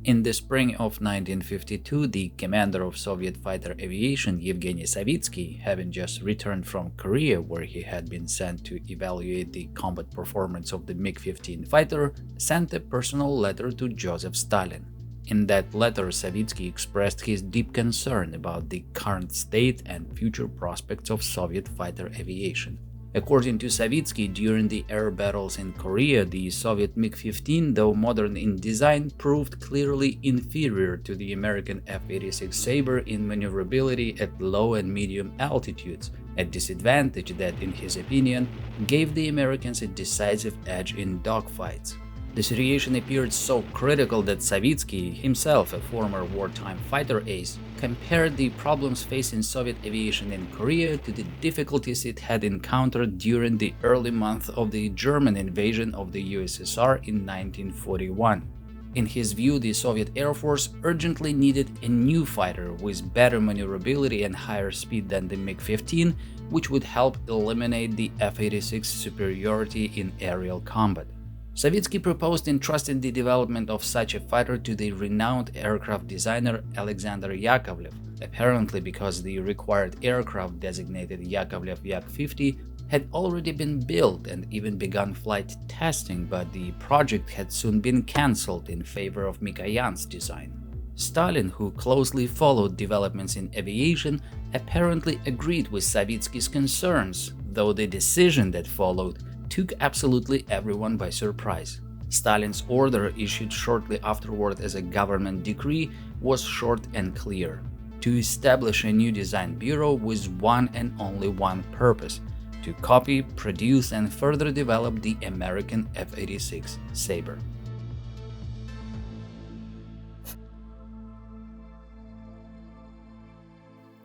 In the spring of 1952, the commander of Soviet fighter aviation, Yevgeny Savitsky, having just returned from Korea where he had been sent to evaluate the combat performance of the MiG-15 fighter, sent a personal letter to Joseph Stalin. In that letter, Savitsky expressed his deep concern about the current state and future prospects of Soviet fighter aviation. According to Savitsky, during the air battles in Korea, the Soviet MiG-15, though modern in design, proved clearly inferior to the American F-86 Sabre in maneuverability at low and medium altitudes, a disadvantage that, in his opinion, gave the Americans a decisive edge in dogfights. The situation appeared so critical that Savitsky, himself a former wartime fighter ace, compared the problems facing Soviet aviation in Korea to the difficulties it had encountered during the early months of the German invasion of the USSR in 1941. In his view, the Soviet Air Force urgently needed a new fighter with better maneuverability and higher speed than the MiG-15, which would help eliminate the F-86 superiority in aerial combat. Savitsky proposed entrusting the development of such a fighter to the renowned aircraft designer Alexander Yakovlev, apparently because the required aircraft designated Yakovlev Yak-50 had already been built and even begun flight testing, but the project had soon been cancelled in favor of Mikoyan's design. Stalin, who closely followed developments in aviation, apparently agreed with Savitsky's concerns, though the decision that followed took absolutely everyone by surprise. Stalin's order, issued shortly afterward as a government decree, was short and clear: to establish a new design bureau with one and only one purpose: to copy, produce, and further develop the American F-86 Sabre.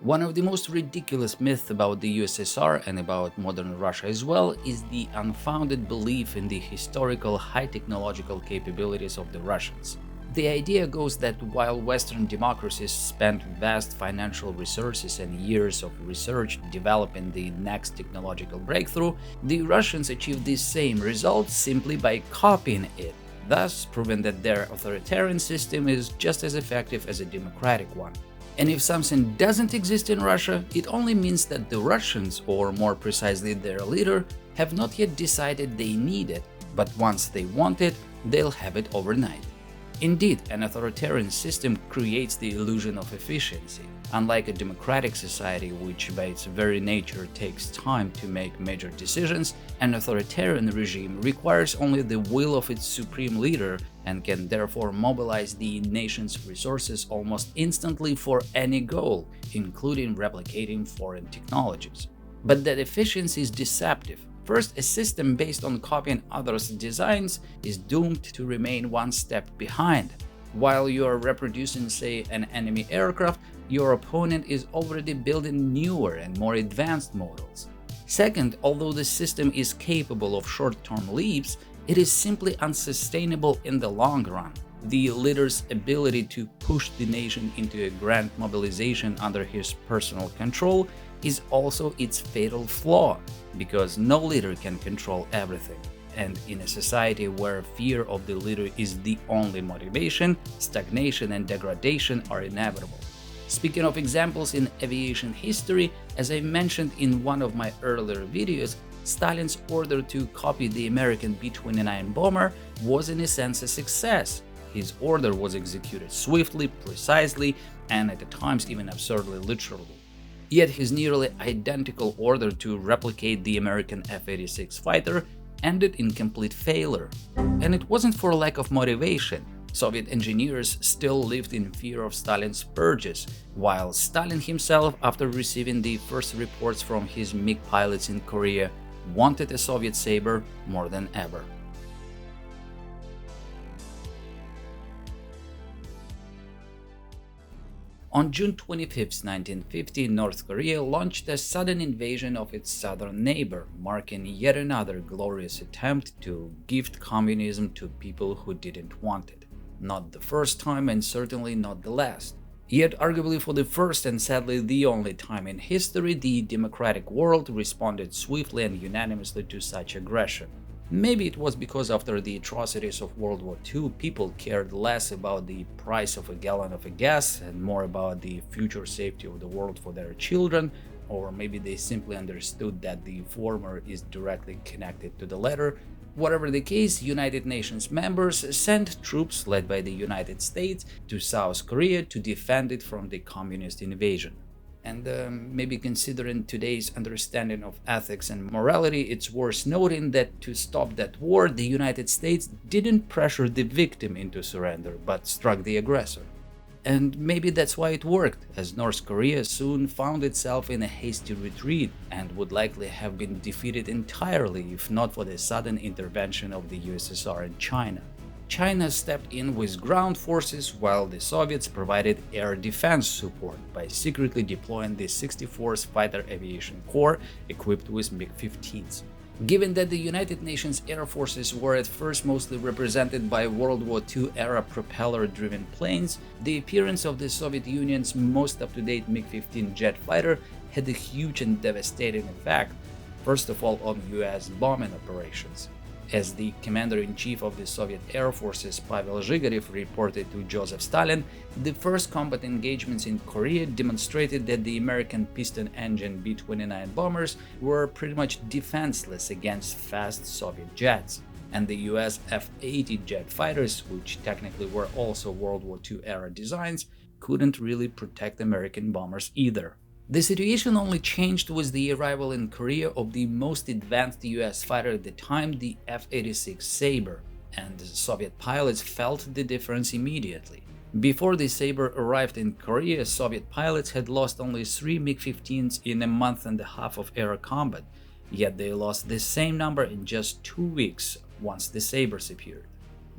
One of the most ridiculous myths about the USSR and about modern Russia as well is the unfounded belief in the historical high technological capabilities of the Russians. The idea goes that while Western democracies spent vast financial resources and years of research developing the next technological breakthrough, the Russians achieved the same results simply by copying it, thus proving that their authoritarian system is just as effective as a democratic one. And if something doesn't exist in Russia, it only means that the Russians, or more precisely their leader, have not yet decided they need it, but once they want it, they'll have it overnight. Indeed, an authoritarian system creates the illusion of efficiency. Unlike a democratic society, which by its very nature takes time to make major decisions, an authoritarian regime requires only the will of its supreme leader and can therefore mobilize the nation's resources almost instantly for any goal, including replicating foreign technologies. But that efficiency is deceptive. First, a system based on copying others' designs is doomed to remain one step behind. While you are reproducing, say, an enemy aircraft, your opponent is already building newer and more advanced models. Second, although the system is capable of short-term leaps, it is simply unsustainable in the long run. The leader's ability to push the nation into a grand mobilization under his personal control is also its fatal flaw, because no leader can control everything. And in a society where fear of the leader is the only motivation, stagnation and degradation are inevitable. Speaking of examples in aviation history, as I mentioned in one of my earlier videos, Stalin's order to copy the American B-29 bomber was in a sense a success. His order was executed swiftly, precisely, and at times even absurdly literally. Yet his nearly identical order to replicate the American F-86 fighter ended in complete failure. And it wasn't for lack of motivation. Soviet engineers still lived in fear of Stalin's purges, while Stalin himself, after receiving the first reports from his MiG pilots in Korea, wanted a Soviet Sabre more than ever. On June 25, 1950, North Korea launched a sudden invasion of its southern neighbor, marking yet another glorious attempt to gift communism to people who didn't want it. Not the first time and certainly not the last. Yet arguably for the first and sadly the only time in history, the democratic world responded swiftly and unanimously to such aggression. Maybe it was because after the atrocities of World War II, people cared less about the price of a gallon of gas and more about the future safety of the world for their children, or maybe they simply understood that the former is directly connected to the latter. Whatever the case, United Nations members sent troops led by the United States to South Korea to defend it from the communist invasion. And maybe considering today's understanding of ethics and morality, it's worth noting that to stop that war, the United States didn't pressure the victim into surrender, but struck the aggressor. And maybe that's why it worked, as North Korea soon found itself in a hasty retreat and would likely have been defeated entirely if not for the sudden intervention of the USSR and China. China stepped in with ground forces while the Soviets provided air defense support by secretly deploying the 64th Fighter Aviation Corps equipped with MiG-15s. Given that the United Nations Air Forces were at first mostly represented by World War II-era propeller-driven planes, the appearance of the Soviet Union's most up-to-date MiG-15 jet fighter had a huge and devastating effect, first of all on US bombing operations. As the commander-in-chief of the Soviet Air Forces Pavel Zhigarev reported to Joseph Stalin, the first combat engagements in Korea demonstrated that the American piston-engine B-29 bombers were pretty much defenseless against fast Soviet jets, and the US F-80 jet fighters, which technically were also World War II-era designs, couldn't really protect American bombers either. The situation only changed with the arrival in Korea of the most advanced US fighter at the time, the F-86 Sabre, and Soviet pilots felt the difference immediately. Before the Sabre arrived in Korea, Soviet pilots had lost only 3 MiG-15s in a month and a half of air combat, yet they lost the same number in just 2 weeks once the Sabres appeared.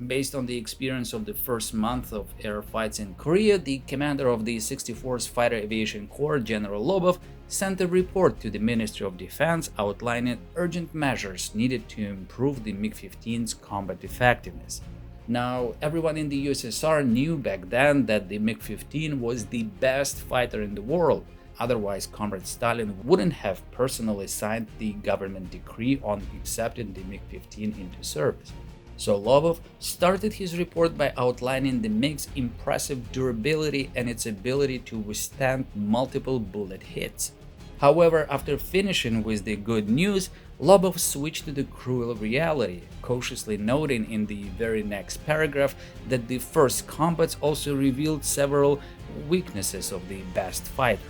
Based on the experience of the first month of air fights in Korea, the commander of the 64th Fighter Aviation Corps, General Lobov, sent a report to the Ministry of Defense outlining urgent measures needed to improve the MiG-15's combat effectiveness. Now, everyone in the USSR knew back then that the MiG-15 was the best fighter in the world, otherwise Comrade Stalin wouldn't have personally signed the government decree on accepting the MiG-15 into service. So Lobov started his report by outlining the MiG's impressive durability and its ability to withstand multiple bullet hits. However, after finishing with the good news, Lobov switched to the cruel reality, cautiously noting in the very next paragraph that the first combats also revealed several weaknesses of the best fighter.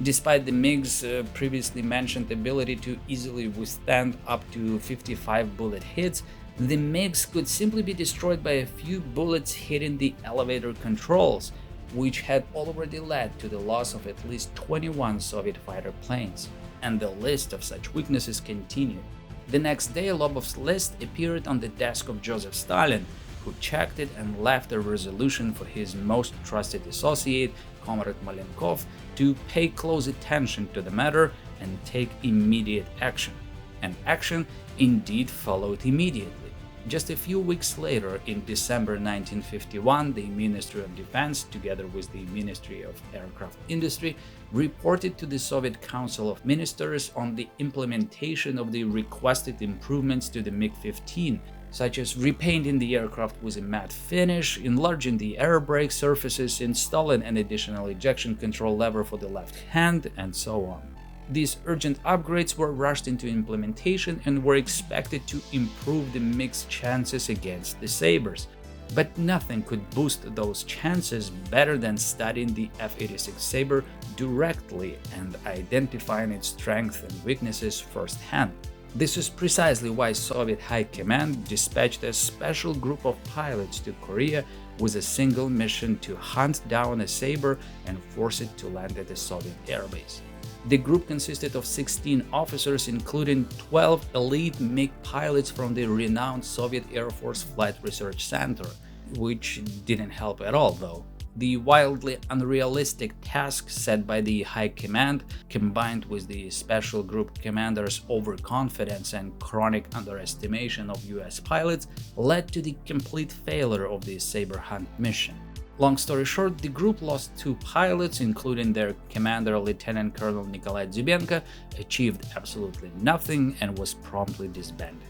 Despite the MiG's previously mentioned ability to easily withstand up to 55 bullet hits, the MiGs could simply be destroyed by a few bullets hitting the elevator controls, which had already led to the loss of at least 21 Soviet fighter planes. And the list of such weaknesses continued. The next day, Lobov's list appeared on the desk of Joseph Stalin, who checked it and left a resolution for his most trusted associate, Comrade Malenkov, to pay close attention to the matter and take immediate action. And action indeed followed immediately. Just a few weeks later, in December 1951, the Ministry of Defense, together with the Ministry of Aircraft Industry, reported to the Soviet Council of Ministers on the implementation of the requested improvements to the MiG-15, such as repainting the aircraft with a matte finish, enlarging the air brake surfaces, installing an additional ejection control lever for the left hand, and so on. These urgent upgrades were rushed into implementation and were expected to improve the MiG's chances against the Sabres. But nothing could boost those chances better than studying the F-86 Sabre directly and identifying its strengths and weaknesses firsthand. This is precisely why Soviet High Command dispatched a special group of pilots to Korea with a single mission to hunt down a Sabre and force it to land at a Soviet airbase. The group consisted of 16 officers, including 12 elite MiG pilots from the renowned Soviet Air Force Flight Research Center, which didn't help at all, though. The wildly unrealistic task set by the High Command, combined with the Special Group Commander's overconfidence and chronic underestimation of US pilots, led to the complete failure of the Sabre Hunt mission. Long story short, the group lost 2 pilots, including their commander, Lieutenant Colonel Nikolai Zubenko, achieved absolutely nothing, and was promptly disbanded.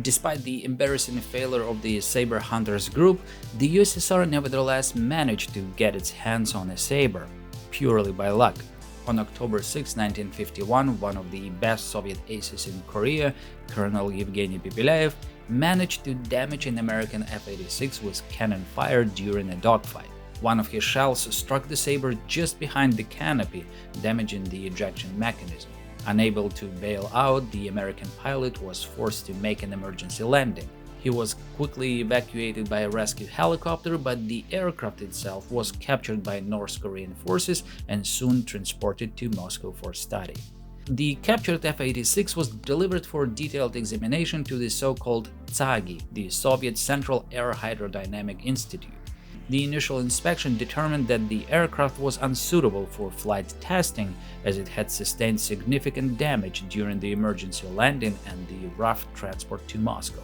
Despite the embarrassing failure of the Sabre Hunters group, the USSR nevertheless managed to get its hands on a Sabre, purely by luck. On October 6, 1951, one of the best Soviet aces in Korea, Colonel Yevgeny Pepelayev, managed to damage an American F-86 with cannon fire during a dogfight. One of his shells struck the Sabre just behind the canopy, damaging the ejection mechanism. Unable to bail out, the American pilot was forced to make an emergency landing. He was quickly evacuated by a rescue helicopter, but the aircraft itself was captured by North Korean forces and soon transported to Moscow for study. The captured F-86 was delivered for detailed examination to the so-called TSAGI, the Soviet Central Air Hydrodynamic Institute. The initial inspection determined that the aircraft was unsuitable for flight testing, as it had sustained significant damage during the emergency landing and the rough transport to Moscow.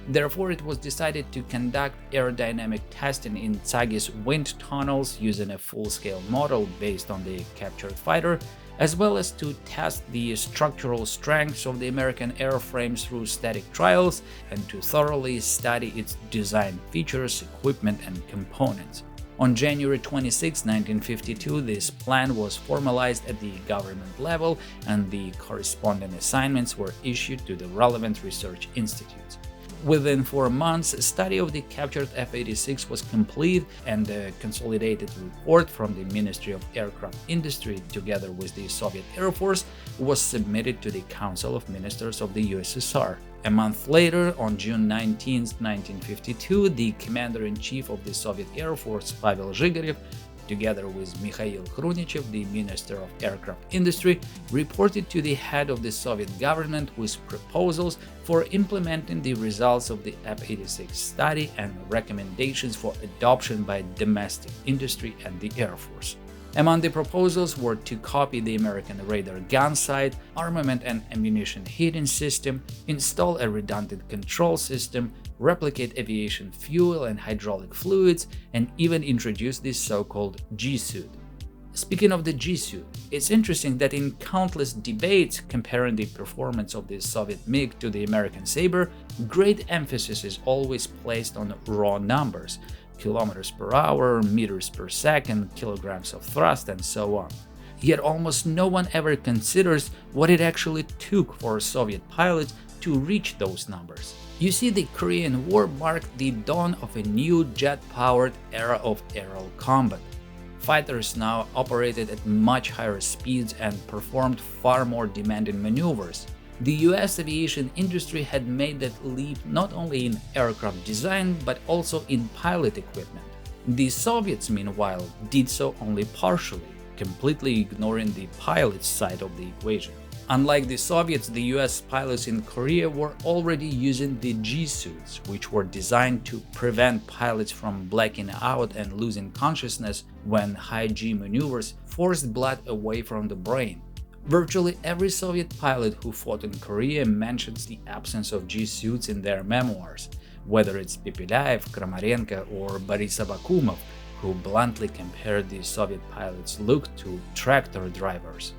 Therefore, it was decided to conduct aerodynamic testing in TSAGI's wind tunnels using a full-scale model based on the captured fighter, as well as to test the structural strengths of the American airframes through static trials and to thoroughly study its design features, equipment, and components. On January 26, 1952, this plan was formalized at the government level and the corresponding assignments were issued to the relevant research institutes. Within 4 months, a study of the captured F-86 was complete, and a consolidated report from the Ministry of Aircraft Industry, together with the Soviet Air Force, was submitted to the Council of Ministers of the USSR. A month later, on June 19, 1952, the Commander-in-Chief of the Soviet Air Force, Pavel Zhigarev, together with Mikhail Khrushchev, the Minister of Aircraft Industry, reported to the head of the Soviet government with proposals for implementing the results of the F-86 study and recommendations for adoption by domestic industry and the Air Force. Among the proposals were to copy the American radar gun sight, armament and ammunition heating system, install a redundant control system, replicate aviation fuel and hydraulic fluids, and even introduce the so-called G-suit. Speaking of the G-suit, it's interesting that in countless debates comparing the performance of the Soviet MiG to the American Sabre, great emphasis is always placed on raw numbers – kilometers per hour, meters per second, kilograms of thrust, and so on. Yet almost no one ever considers what it actually took for Soviet pilots to reach those numbers. You see, the Korean War marked the dawn of a new jet-powered era of aerial combat. Fighters now operated at much higher speeds and performed far more demanding maneuvers. The US aviation industry had made that leap not only in aircraft design but also in pilot equipment. The Soviets, meanwhile, did so only partially, completely ignoring the pilot's side of the equation. Unlike the Soviets, the US pilots in Korea were already using the G-suits, which were designed to prevent pilots from blacking out and losing consciousness when high G maneuvers forced blood away from the brain. Virtually every Soviet pilot who fought in Korea mentions the absence of G-suits in their memoirs, whether it's Pepelayev, Kramarenko, or Boris Abakumov, who bluntly compared the Soviet pilots' look to tractor drivers.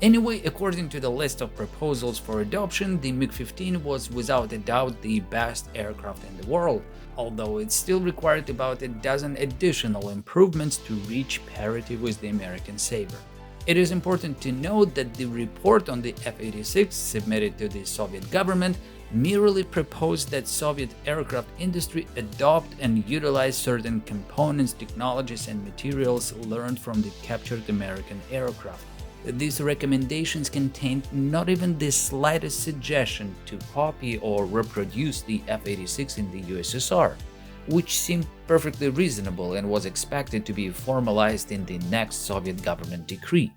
Anyway, according to the list of proposals for adoption, the MiG-15 was without a doubt the best aircraft in the world, although it still required about a dozen additional improvements to reach parity with the American Sabre. It is important to note that the report on the F-86 submitted to the Soviet government merely proposed that Soviet aircraft industry adopt and utilize certain components, technologies, and materials learned from the captured American aircraft. These recommendations contained not even the slightest suggestion to copy or reproduce the F-86 in the USSR, which seemed perfectly reasonable and was expected to be formalized in the next Soviet government decree.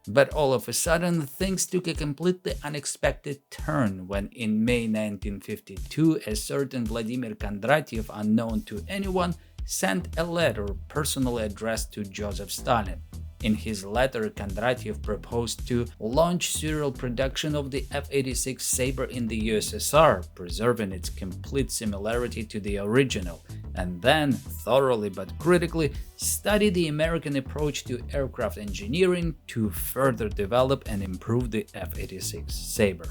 But all of a sudden, things took a completely unexpected turn when in May 1952 a certain Vladimir Kondratiev, unknown to anyone, sent a letter personally addressed to Joseph Stalin. In his letter, Kondratiev proposed to launch serial production of the F-86 Sabre in the USSR, preserving its complete similarity to the original, and then, thoroughly but critically, study the American approach to aircraft engineering to further develop and improve the F-86 Sabre.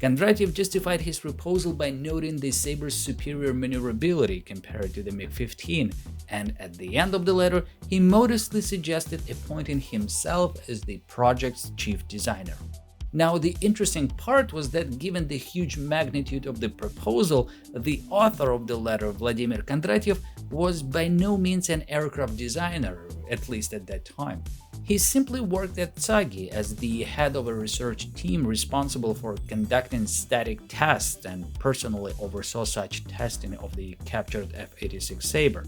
Kondratiev justified his proposal by noting the Sabre's superior maneuverability compared to the MiG-15, and at the end of the letter, he modestly suggested appointing himself as the project's chief designer. Now, the interesting part was that given the huge magnitude of the proposal, the author of the letter, Vladimir Kondratiev, was by no means an aircraft designer, at least at that time. He simply worked at Tsagi as the head of a research team responsible for conducting static tests and personally oversaw such testing of the captured F-86 Sabre.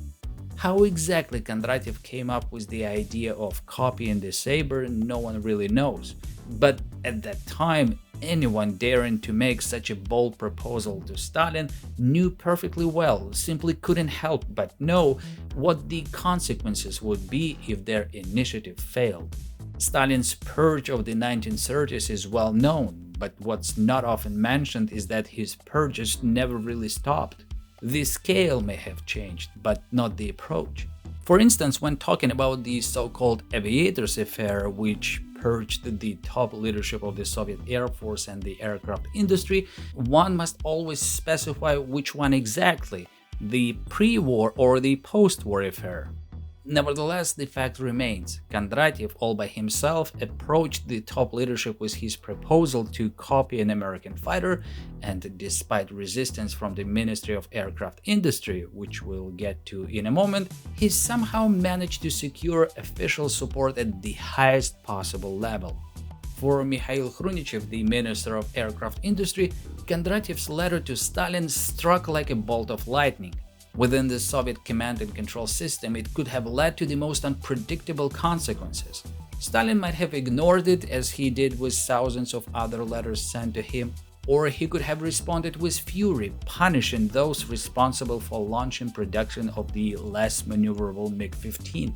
How exactly Kondratiev came up with the idea of copying the Sabre, no one really knows. But at that time, anyone daring to make such a bold proposal to Stalin knew perfectly well, simply couldn't help but know what the consequences would be if their initiative failed. Stalin's purge of the 1930s is well known, but what's not often mentioned is that his purges never really stopped. The scale may have changed, but not the approach. For instance, when talking about the so-called aviators affair, which purged the top leadership of the Soviet Air Force and the aircraft industry, one must always specify which one exactly, the pre-war or the post-war affair. Nevertheless, the fact remains, Kondratiev all by himself approached the top leadership with his proposal to copy an American fighter, and despite resistance from the Ministry of Aircraft Industry, which we'll get to in a moment, he somehow managed to secure official support at the highest possible level. For Mikhail Khrunichev, the Minister of Aircraft Industry, Kondratiev's letter to Stalin struck like a bolt of lightning. Within the Soviet command and control system, it could have led to the most unpredictable consequences. Stalin might have ignored it, as he did with thousands of other letters sent to him, or he could have responded with fury, punishing those responsible for launching production of the less maneuverable MiG-15.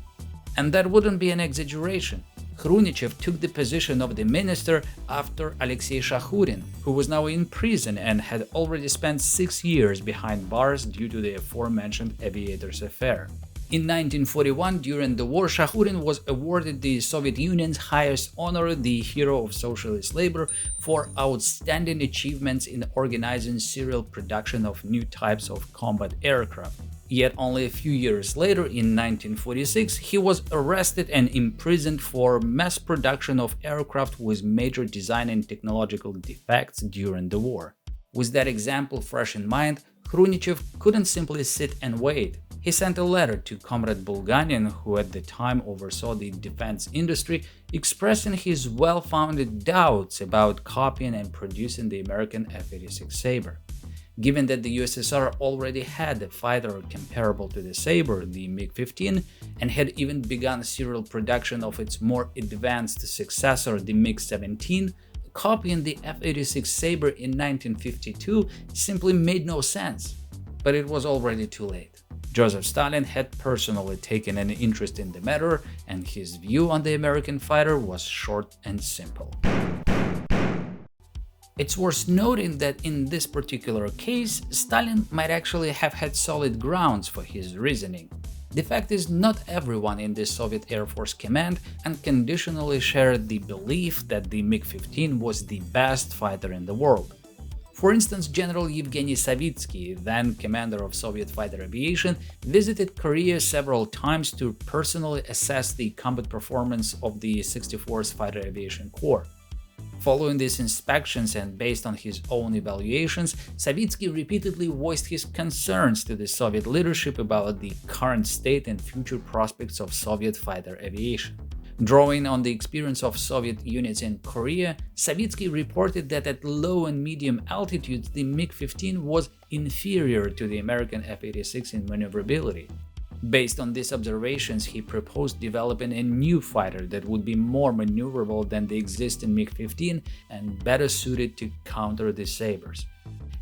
And that wouldn't be an exaggeration. Khrunichev took the position of the minister after Alexei Shakhurin, who was now in prison and had already spent 6 years behind bars due to the aforementioned aviators affair. In 1941, during the war, Shakhurin was awarded the Soviet Union's highest honor, the Hero of Socialist Labor, for outstanding achievements in organizing serial production of new types of combat aircraft. Yet only a few years later, in 1946, he was arrested and imprisoned for mass production of aircraft with major design and technological defects during the war. With that example fresh in mind, Khrunichev couldn't simply sit and wait. He sent a letter to Comrade Bulganin, who at the time oversaw the defense industry, expressing his well-founded doubts about copying and producing the American F-86 Sabre. Given that the USSR already had a fighter comparable to the Sabre, the MiG-15, and had even begun serial production of its more advanced successor, the MiG-17, copying the F-86 Sabre in 1952 simply made no sense. But it was already too late. Joseph Stalin had personally taken an interest in the matter, and his view on the American fighter was short and simple. It's worth noting that in this particular case, Stalin might actually have had solid grounds for his reasoning. The fact is, not everyone in the Soviet Air Force command unconditionally shared the belief that the MiG-15 was the best fighter in the world. For instance, General Yevgeny Savitsky, then commander of Soviet fighter aviation, visited Korea several times to personally assess the combat performance of the 64th Fighter Aviation Corps. Following these inspections and based on his own evaluations, Savitsky repeatedly voiced his concerns to the Soviet leadership about the current state and future prospects of Soviet fighter aviation. Drawing on the experience of Soviet units in Korea, Savitsky reported that at low and medium altitudes, the MiG-15 was inferior to the American F-86 in maneuverability. Based on these observations, he proposed developing a new fighter that would be more maneuverable than the existing MiG-15 and better suited to counter the Sabres.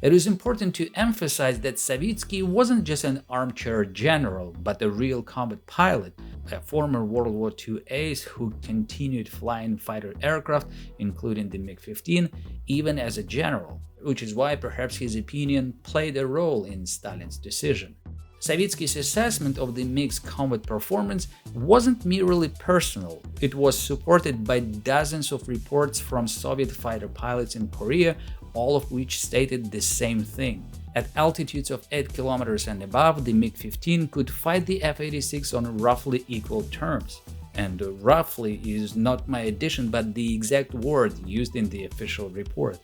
It is important to emphasize that Savitsky wasn't just an armchair general, but a real combat pilot, a former World War II ace who continued flying fighter aircraft, including the MiG-15, even as a general, which is why perhaps his opinion played a role in Stalin's decision. Savitsky's assessment of the MiG's combat performance wasn't merely personal, it was supported by dozens of reports from Soviet fighter pilots in Korea all of which stated the same thing. At altitudes of 8 kilometers and above, the MiG-15 could fight the F-86 on roughly equal terms. And roughly is not my addition, but the exact word used in the official report.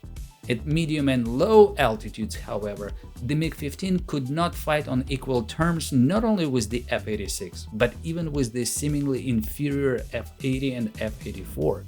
At medium and low altitudes, however, the MiG-15 could not fight on equal terms not only with the F-86, but even with the seemingly inferior F-80 and F-84.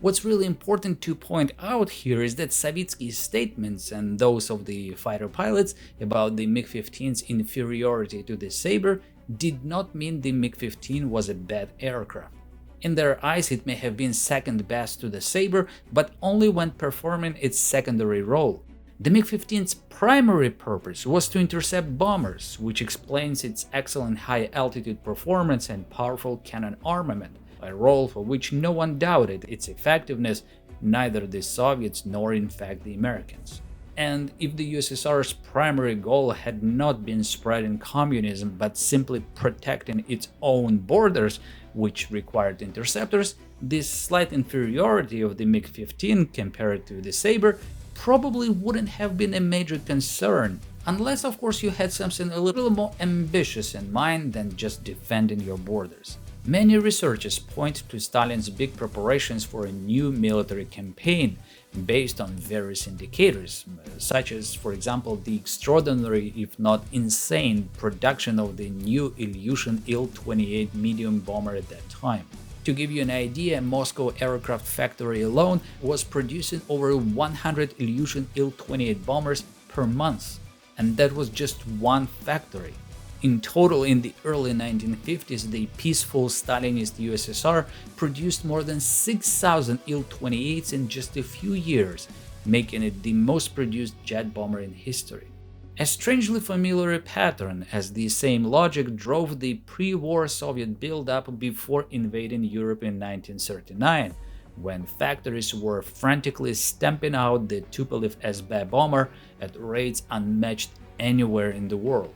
What's really important to point out here is that Savitsky's statements and those of the fighter pilots about the MiG-15's inferiority to the Sabre did not mean the MiG-15 was a bad aircraft. In their eyes, it may have been second best to the Sabre, but only when performing its secondary role. The MiG-15's primary purpose was to intercept bombers, which explains its excellent high-altitude performance and powerful cannon armament, a role for which no one doubted its effectiveness, neither the Soviets nor in fact the Americans. And if the USSR's primary goal had not been spreading communism but simply protecting its own borders, which required interceptors, this slight inferiority of the MiG-15 compared to the Sabre probably wouldn't have been a major concern, unless of course you had something a little more ambitious in mind than just defending your borders. Many researchers point to Stalin's big preparations for a new military campaign based on various indicators, such as, for example, the extraordinary, if not insane, production of the new Ilyushin Il-28 medium bomber at that time. To give you an idea, Moscow Aircraft Factory alone was producing over 100 Ilyushin Il-28 bombers per month, and that was just one factory. In total, in the early 1950s, the peaceful Stalinist USSR produced more than 6,000 Il-28s in just a few years, making it the most produced jet bomber in history. A strangely familiar pattern, as the same logic drove the pre-war Soviet build-up before invading Europe in 1939, when factories were frantically stamping out the Tupolev SB bomber at rates unmatched anywhere in the world.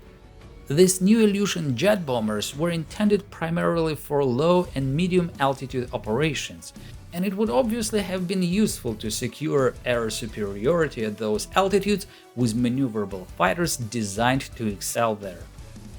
These new Ilyushin jet bombers were intended primarily for low and medium altitude operations, and it would obviously have been useful to secure air superiority at those altitudes with maneuverable fighters designed to excel there.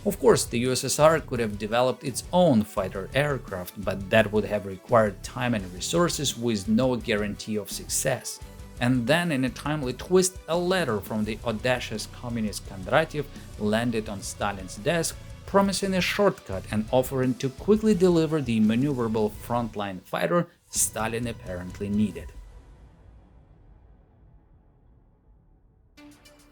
Of course, the USSR could have developed its own fighter aircraft, but that would have required time and resources with no guarantee of success. And then, in a timely twist, a letter from the audacious communist Kondratiev landed on Stalin's desk, promising a shortcut and offering to quickly deliver the maneuverable frontline fighter Stalin apparently needed.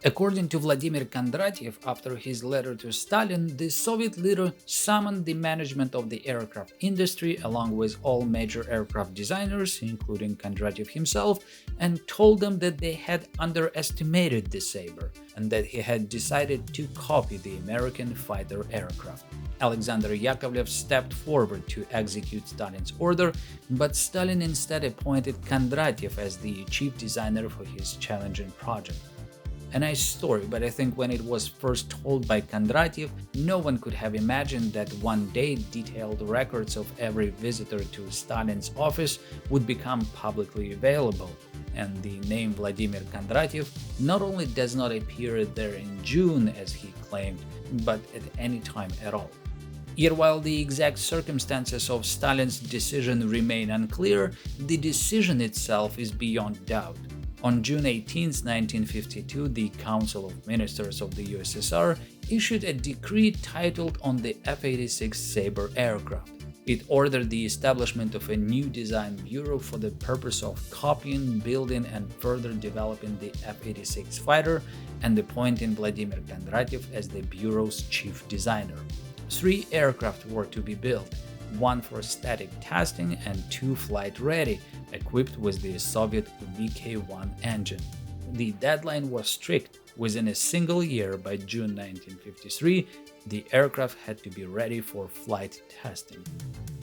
According to Vladimir Kondratiev, after his letter to Stalin, the Soviet leader summoned the management of the aircraft industry along with all major aircraft designers, including Kondratiev himself, and told them that they had underestimated the Sabre and that he had decided to copy the American fighter aircraft. Alexander Yakovlev stepped forward to execute Stalin's order, but Stalin instead appointed Kondratiev as the chief designer for his challenging project. A nice story, but I think when it was first told by Kondratiev, no one could have imagined that one day detailed records of every visitor to Stalin's office would become publicly available, and the name Vladimir Kondratiev not only does not appear there in June as he claimed, but at any time at all. Yet while the exact circumstances of Stalin's decision remain unclear, the decision itself is beyond doubt. On June 18, 1952, the Council of Ministers of the USSR issued a decree titled On the F-86 Sabre aircraft. It ordered the establishment of a new design bureau for the purpose of copying, building, and further developing the F-86 fighter, and appointing Vladimir Kondratiev as the bureau's chief designer. 3 aircraft were to be built, 1 for static testing and 2 flight-ready, equipped with the Soviet VK-1 engine. The deadline was strict. Within a single year, by June 1953, the aircraft had to be ready for flight testing.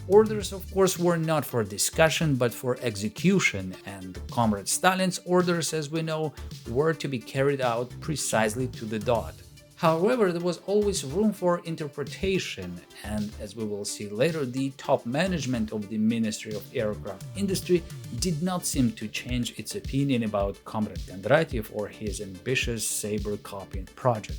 Orders, of course, were not for discussion, but for execution, and Comrade Stalin's orders, as we know, were to be carried out precisely to the dot. However, there was always room for interpretation, and as we will see later, the top management of the Ministry of Aircraft Industry did not seem to change its opinion about Comrade Kondratiev or his ambitious Sabre copying project.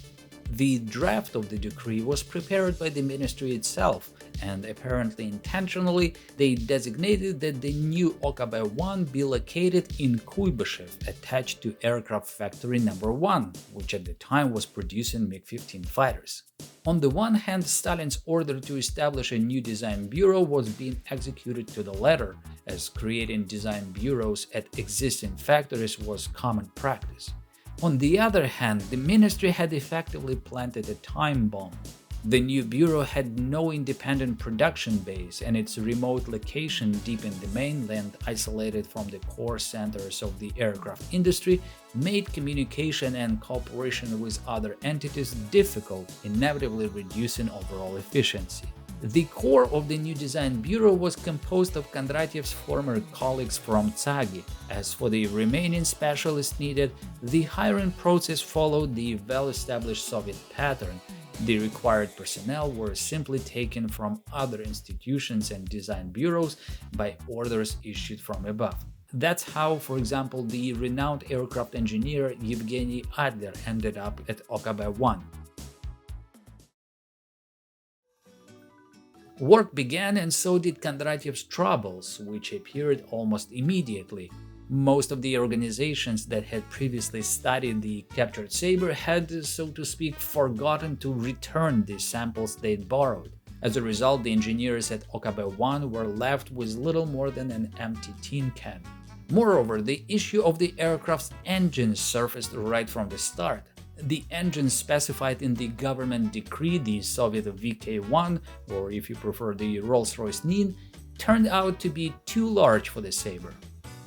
The draft of the decree was prepared by the ministry itself, and apparently intentionally, they designated that the new Okabe-1 be located in Kuibyshev, attached to Aircraft Factory No. 1, which at the time was producing MiG-15 fighters. On the one hand, Stalin's order to establish a new design bureau was being executed to the letter, as creating design bureaus at existing factories was common practice. On the other hand, the ministry had effectively planted a time bomb. The new bureau had no independent production base, and its remote location deep in the mainland, isolated from the core centers of the aircraft industry, made communication and cooperation with other entities difficult, inevitably reducing overall efficiency. The core of the new design bureau was composed of Kondratiev's former colleagues from Tsagi. As for the remaining specialists needed, the hiring process followed the well-established Soviet pattern. The required personnel were simply taken from other institutions and design bureaus by orders issued from above. That's how, for example, the renowned aircraft engineer Yevgeny Adler ended up at Okabe-1. Work began, and so did Kondratiev's troubles, which appeared almost immediately. Most of the organizations that had previously studied the captured Sabre had, so to speak, forgotten to return the samples they'd borrowed. As a result, the engineers at Okabe-1 were left with little more than an empty tin can. Moreover, the issue of the aircraft's engines surfaced right from the start. The engine specified in the government decree, the Soviet VK-1, or if you prefer the Rolls-Royce Nin, turned out to be too large for the Sabre.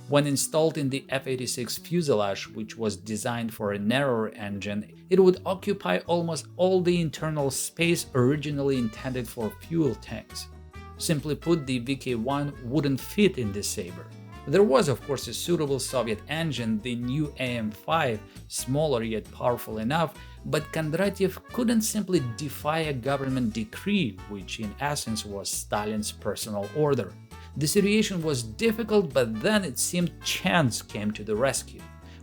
When installed in the F-86 fuselage, which was designed for a narrower engine, it would occupy almost all the internal space originally intended for fuel tanks. Simply put, the VK-1 wouldn't fit in the Sabre. There was, of course, a suitable Soviet engine, the new AM-5, smaller yet powerful enough, but Kondratiev couldn't simply defy a government decree, which in essence was Stalin's personal order. The situation was difficult, but then it seemed chance came to the rescue.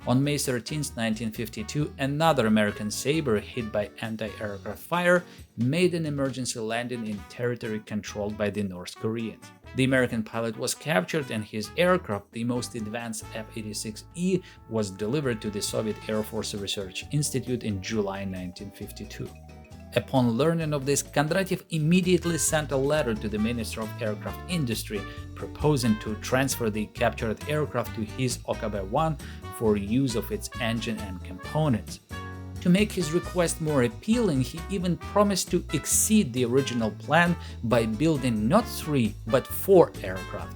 On May 13, 1952, another American Sabre, hit by anti-aircraft fire, made an emergency landing in territory controlled by the North Koreans. The American pilot was captured, and his aircraft, the most advanced F-86E, was delivered to the Soviet Air Force Research Institute in July 1952. Upon learning of this, Kondratiev immediately sent a letter to the Minister of Aircraft Industry, proposing to transfer the captured aircraft to his Okabe-1 for use of its engine and components. To make his request more appealing, he even promised to exceed the original plan by building not 3, but 4 aircraft.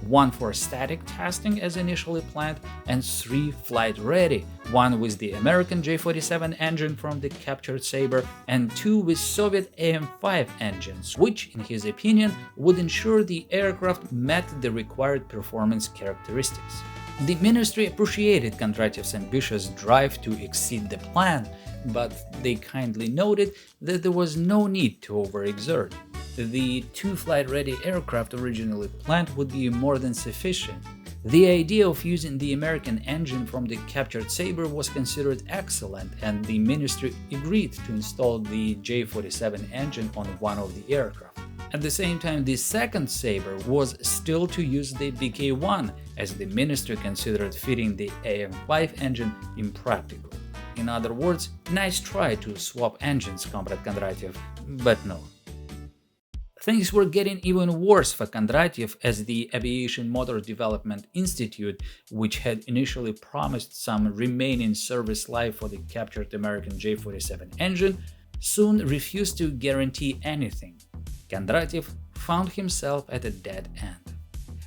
1 for static testing as initially planned, and 3 flight-ready, 1 with the American J-47 engine from the captured Sabre, and 2 with Soviet AM-5 engines, which, in his opinion, would ensure the aircraft met the required performance characteristics. The ministry appreciated Kondratiev's ambitious drive to exceed the plan, but they kindly noted that there was no need to overexert. The 2 flight-ready aircraft originally planned would be more than sufficient. The idea of using the American engine from the captured Sabre was considered excellent, and the ministry agreed to install the J-47 engine on one of the aircraft. At the same time, the second Sabre was still to use the BK-1, as the ministry considered fitting the AM-5 engine impractical. In other words, nice try to swap engines, Comrade Kondratiev, but no. Things were getting even worse for Kondratiev, as the Aviation Motor Development Institute, which had initially promised some remaining service life for the captured American J-47 engine, soon refused to guarantee anything. Kondratiev found himself at a dead end.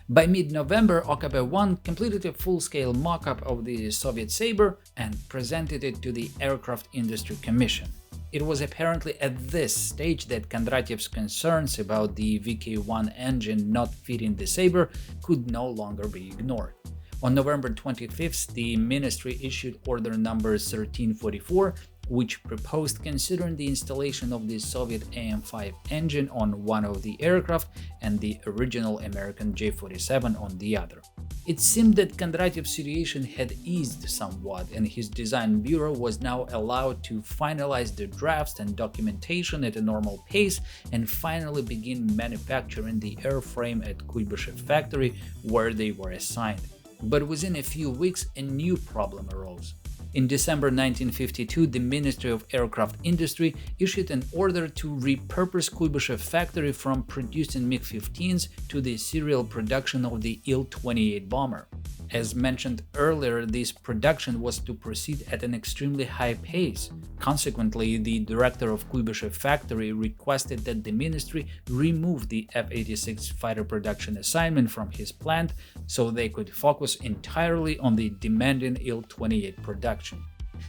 By mid-November, Okabe-1 completed a full-scale mock-up of the Soviet Sabre and presented it to the Aircraft Industry Commission. It was apparently at this stage that Kondratiev's concerns about the VK-1 engine not fitting the Sabre could no longer be ignored. On November 25th, the ministry issued Order number 1344, which proposed considering the installation of the Soviet AM-5 engine on one of the aircraft and the original American J-47 on the other. It seemed that Kondratiev's situation had eased somewhat, and his design bureau was now allowed to finalize the drafts and documentation at a normal pace and finally begin manufacturing the airframe at Kuibyshev factory where they were assigned. But within a few weeks, a new problem arose. In December 1952, the Ministry of Aircraft Industry issued an order to repurpose Kuibyshev factory from producing MiG-15s to the serial production of the Il-28 bomber. As mentioned earlier, this production was to proceed at an extremely high pace. Consequently, the director of Kuibyshev factory requested that the ministry remove the F-86 fighter production assignment from his plant so they could focus entirely on the demanding Il-28 production.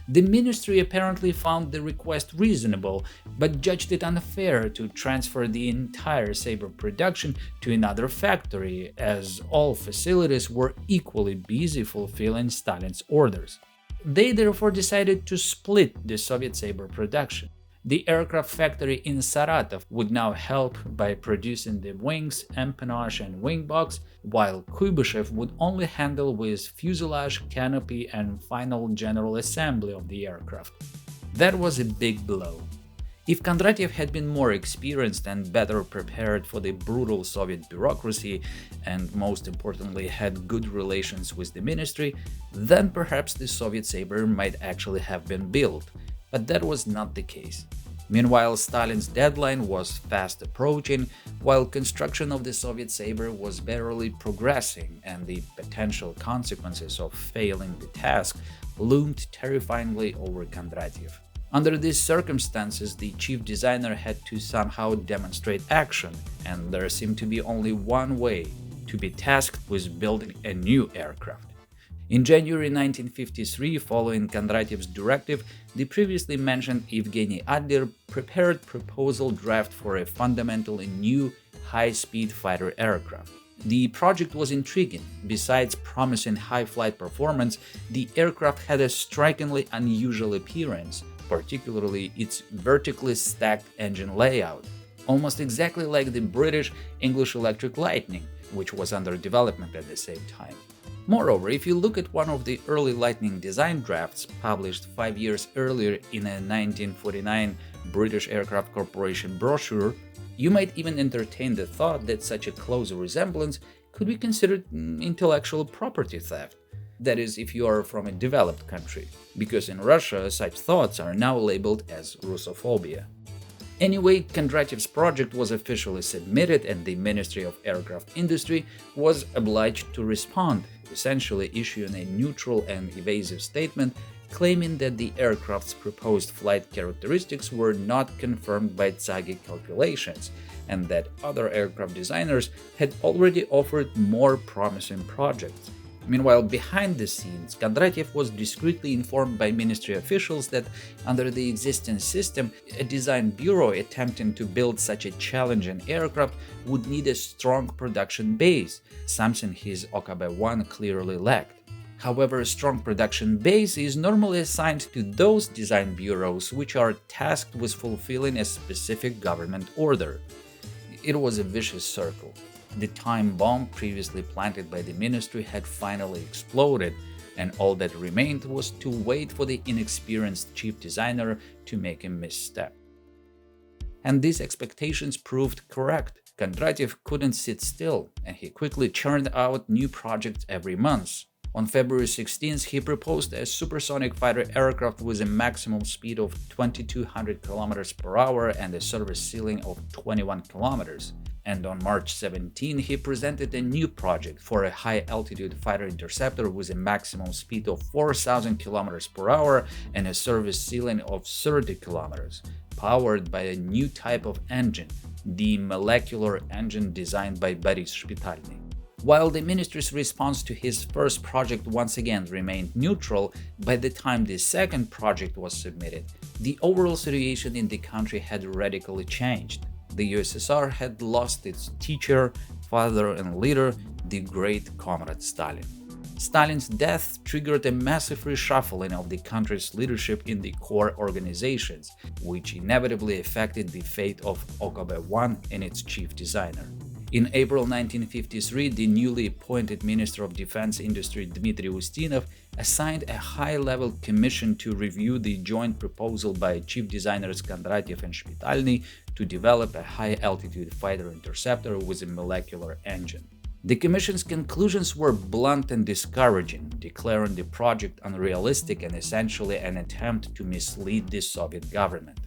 The ministry apparently found the request reasonable, but judged it unfair to transfer the entire Sabre production to another factory, as all facilities were equally busy fulfilling Stalin's orders. They therefore decided to split the Soviet Sabre production. The aircraft factory in Saratov would now help by producing the wings, empennage and wing box, while Kuibyshev would only handle with fuselage, canopy and final general assembly of the aircraft. That was a big blow. If Kondratiev had been more experienced and better prepared for the brutal Soviet bureaucracy, and most importantly had good relations with the ministry, then perhaps the Soviet Sabre might actually have been built. But that was not the case. Meanwhile, Stalin's deadline was fast approaching, while construction of the Soviet Sabre was barely progressing, and the potential consequences of failing the task loomed terrifyingly over Kondratiev. Under these circumstances, the chief designer had to somehow demonstrate action, and there seemed to be only one way: to be tasked with building a new aircraft. In January 1953, following Kondratiev's directive, the previously mentioned Evgeny Adler prepared proposal draft for a fundamentally new high-speed fighter aircraft. The project was intriguing. Besides promising high flight performance, the aircraft had a strikingly unusual appearance, particularly its vertically stacked engine layout, almost exactly like the British English Electric Lightning, which was under development at the same time. Moreover, if you look at one of the early Lightning design drafts published 5 years earlier in a 1949 British Aircraft Corporation brochure, you might even entertain the thought that such a close resemblance could be considered intellectual property theft. That is, if you are from a developed country, because in Russia such thoughts are now labeled as Russophobia. Anyway, Kondratiev's project was officially submitted and the Ministry of Aircraft Industry was obliged to respond, essentially issuing a neutral and evasive statement claiming that the aircraft's proposed flight characteristics were not confirmed by Tsagi calculations and that other aircraft designers had already offered more promising projects. Meanwhile, behind the scenes, Kondratiev was discreetly informed by ministry officials that under the existing system, a design bureau attempting to build such a challenging aircraft would need a strong production base, something his Okabe-1 clearly lacked. However, a strong production base is normally assigned to those design bureaus which are tasked with fulfilling a specific government order. It was a vicious circle. The time bomb previously planted by the ministry had finally exploded, and all that remained was to wait for the inexperienced chief designer to make a misstep. And these expectations proved correct. Kondratiev couldn't sit still, and he quickly churned out new projects every month. On February 16th, he proposed a supersonic fighter aircraft with a maximum speed of 2,200 km per hour and a service ceiling of 21 km. And on March 17, he presented a new project for a high-altitude fighter interceptor with a maximum speed of 4,000 km per hour and a service ceiling of 30 km, powered by a new type of engine, the molecular engine designed by Boris Shpitalny. While the ministry's response to his first project once again remained neutral, by the time the second project was submitted, the overall situation in the country had radically changed. The USSR had lost its teacher, father and leader, the great comrade Stalin. Stalin's death triggered a massive reshuffling of the country's leadership in the core organizations, which inevitably affected the fate of OKB-1 and its chief designer. In April 1953, the newly appointed Minister of Defense Industry Dmitry Ustinov assigned a high-level commission to review the joint proposal by chief designers Kondratiev and Spitalny to develop a high-altitude fighter interceptor with a molecular engine. The Commission's conclusions were blunt and discouraging, declaring the project unrealistic and essentially an attempt to mislead the Soviet government.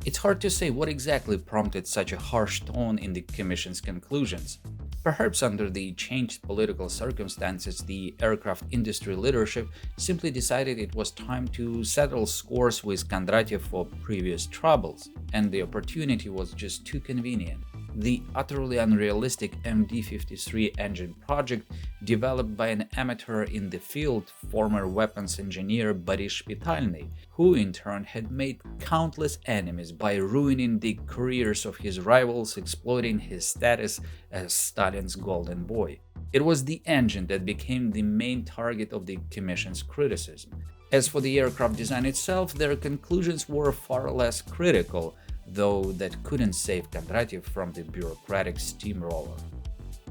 It's hard to say what exactly prompted such a harsh tone in the Commission's conclusions. Perhaps under the changed political circumstances, the aircraft industry leadership simply decided it was time to settle scores with Kondratiev for previous troubles, and the opportunity was just too convenient. The utterly unrealistic MD-53 engine project, developed by an amateur in the field, former weapons engineer Boris Spitalny, who in turn had made countless enemies by ruining the careers of his rivals, exploiting his status as Stalin's golden boy. It was the engine that became the main target of the Commission's criticism. As for the aircraft design itself, their conclusions were far less critical, though that couldn't save Kondratiev from the bureaucratic steamroller.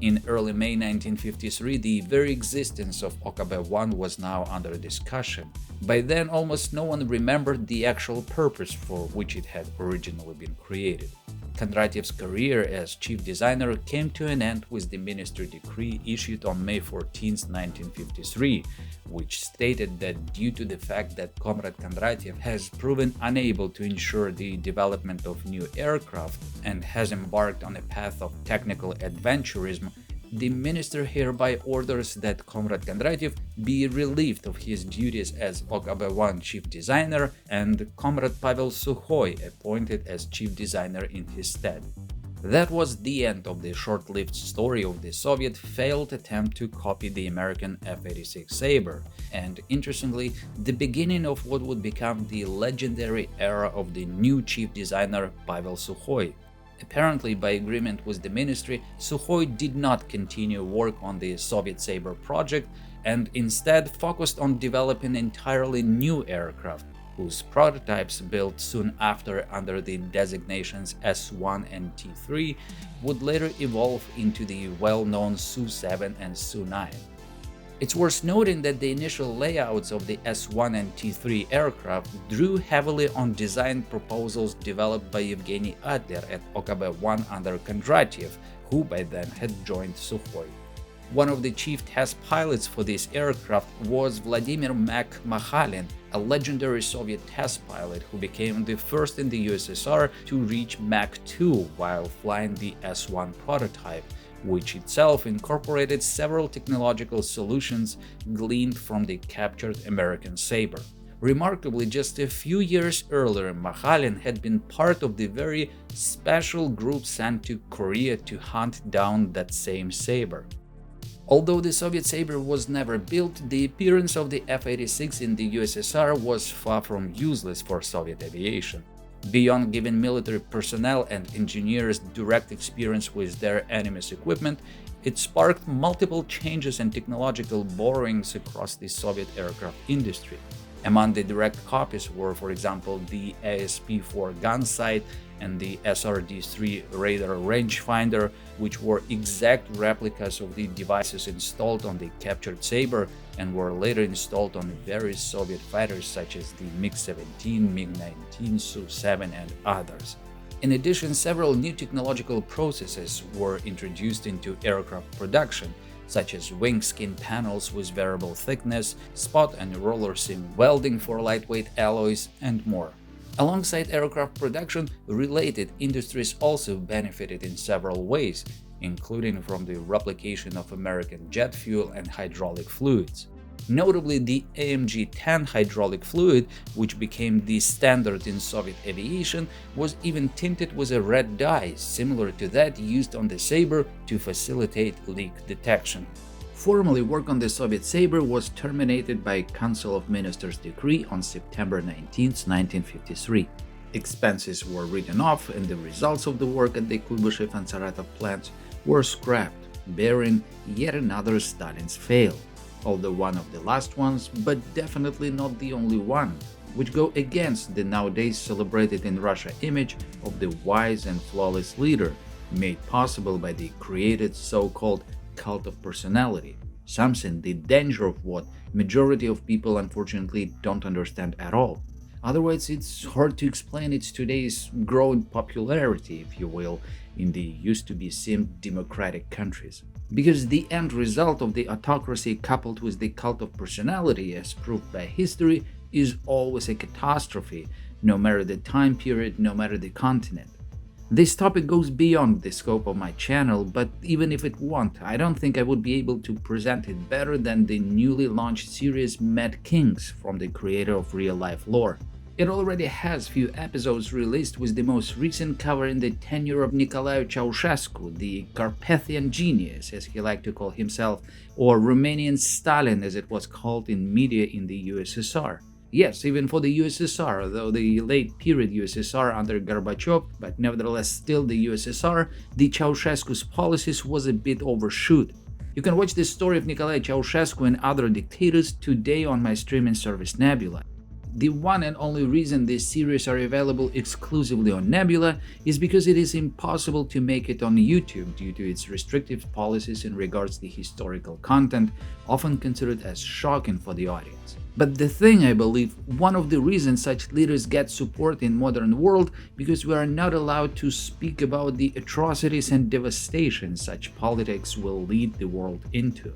In early May 1953, the very existence of OKB-1 was now under discussion. By then, almost no one remembered the actual purpose for which it had originally been created. Kondratiev's career as chief designer came to an end with the ministry decree issued on May 14, 1953, which stated that due to the fact that Comrade Kondratiev has proven unable to ensure the development of new aircraft and has embarked on a path of technical adventurism, the minister hereby orders that Comrade Kondratiev be relieved of his duties as OKB-1 chief designer and Comrade Pavel Sukhoi appointed as chief designer in his stead. That was the end of the short-lived story of the Soviet failed attempt to copy the American F-86 Sabre, and interestingly, the beginning of what would become the legendary era of the new chief designer Pavel Sukhoi. Apparently, by agreement with the ministry, Sukhoi did not continue work on the Soviet Sabre project and instead focused on developing entirely new aircraft, whose prototypes built soon after under the designations S-1 and T-3 would later evolve into the well-known Su-7 and Su-9. It's worth noting that the initial layouts of the S-1 and T-3 aircraft drew heavily on design proposals developed by Evgeny Adler at OKB-1 under Kondratiev, who by then had joined Sukhoi. One of the chief test pilots for this aircraft was Vladimir Mac Makhalin, a legendary Soviet test pilot who became the first in the USSR to reach Mach 2 while flying the S-1 prototype, which itself incorporated several technological solutions gleaned from the captured American Sabre. Remarkably, just a few years earlier, Makhalin had been part of the very special group sent to Korea to hunt down that same Sabre. Although the Soviet Sabre was never built, the appearance of the F-86 in the USSR was far from useless for Soviet aviation. Beyond giving military personnel and engineers direct experience with their enemy's equipment, it sparked multiple changes and technological borrowings across the Soviet aircraft industry. Among the direct copies were, for example, the ASP-4 gun sight and the SRD-3 radar rangefinder, which were exact replicas of the devices installed on the captured Sabre and were later installed on various Soviet fighters such as the MiG-17, MiG-19, Su-7 and others. In addition, several new technological processes were introduced into aircraft production, such as wing skin panels with variable thickness, spot and roller seam welding for lightweight alloys, and more. Alongside aircraft production, related industries also benefited in several ways, including from the replication of American jet fuel and hydraulic fluids. Notably, the AMG-10 hydraulic fluid, which became the standard in Soviet aviation, was even tinted with a red dye, similar to that used on the Sabre to facilitate leak detection. Formally, work on the Soviet Sabre was terminated by Council of Ministers decree on September 19, 1953. Expenses were written off and the results of the work at the Kuibyshev and Saratov plants were scrapped, bearing yet another Stalin's fail. although one of the last ones, but definitely not the only one, which go against the nowadays celebrated in Russia image of the wise and flawless leader, made possible by the created so-called cult of personality, something the danger of what majority of people unfortunately don't understand at all. Otherwise, it's hard to explain its today's growing popularity, if you will, in the used-to-be seemed democratic countries. Because the end result of the autocracy coupled with the cult of personality, as proved by history, is always a catastrophe, no matter the time period, no matter the continent. This topic goes beyond the scope of my channel, but even if it won't, I don't think I would be able to present it better than the newly launched series Mad Kings from the creator of real-life lore. It already has few episodes released, with the most recent covering the tenure of Nicolae Ceausescu, the Carpathian genius, as he liked to call himself, or Romanian Stalin, as it was called in media in the USSR. Yes, even for the USSR, though the late period USSR under Gorbachev, but nevertheless still the USSR, the Ceausescu's policies was a bit overshoot. You can watch the story of Nicolae Ceausescu and other dictators today on my streaming service Nebula. The one and only reason these series are available exclusively on Nebula is because it is impossible to make it on YouTube due to its restrictive policies in regards to historical content, often considered as shocking for the audience. But the thing, I believe, one of the reasons such leaders get support in modern world, because we are not allowed to speak about the atrocities and devastation such politics will lead the world into.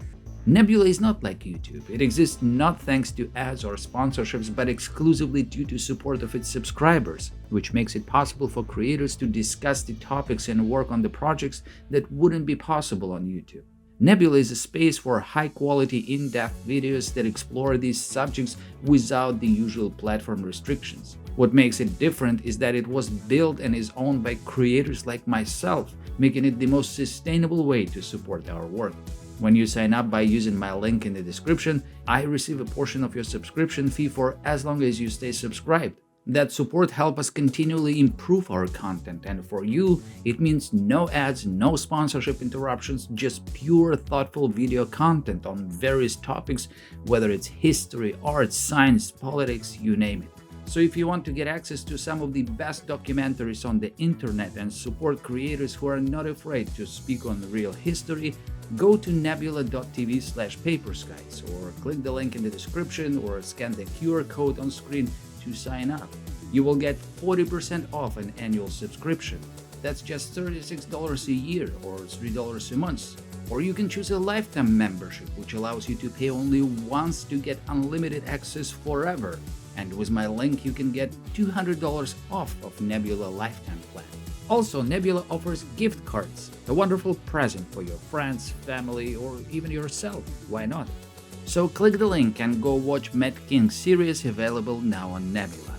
Nebula is not like YouTube. It exists not thanks to ads or sponsorships, but exclusively due to support of its subscribers, which makes it possible for creators to discuss the topics and work on the projects that wouldn't be possible on YouTube. Nebula is a space for high-quality, in-depth videos that explore these subjects without the usual platform restrictions. What makes it different is that it was built and is owned by creators like myself, making it the most sustainable way to support our work. When you sign up by using my link in the description, I receive a portion of your subscription fee for as long as you stay subscribed. That support helps us continually improve our content, and for you, it means no ads, no sponsorship interruptions, just pure, thoughtful video content on various topics, whether it's history, art, science, politics, you name it. So if you want to get access to some of the best documentaries on the internet and support creators who are not afraid to speak on real history, go to nebula.tv/paperskies or click the link in the description or scan the QR code on screen to sign up. You will get 40% off an annual subscription. That's just $36 a year or $3 a month. Or you can choose a lifetime membership, which allows you to pay only once to get unlimited access forever. And with my link, you can get $200 off of Nebula Lifetime Plan. Also, Nebula offers gift cards, a wonderful present for your friends, family, or even yourself. Why not? So click the link and go watch Mad King series, available now on Nebula.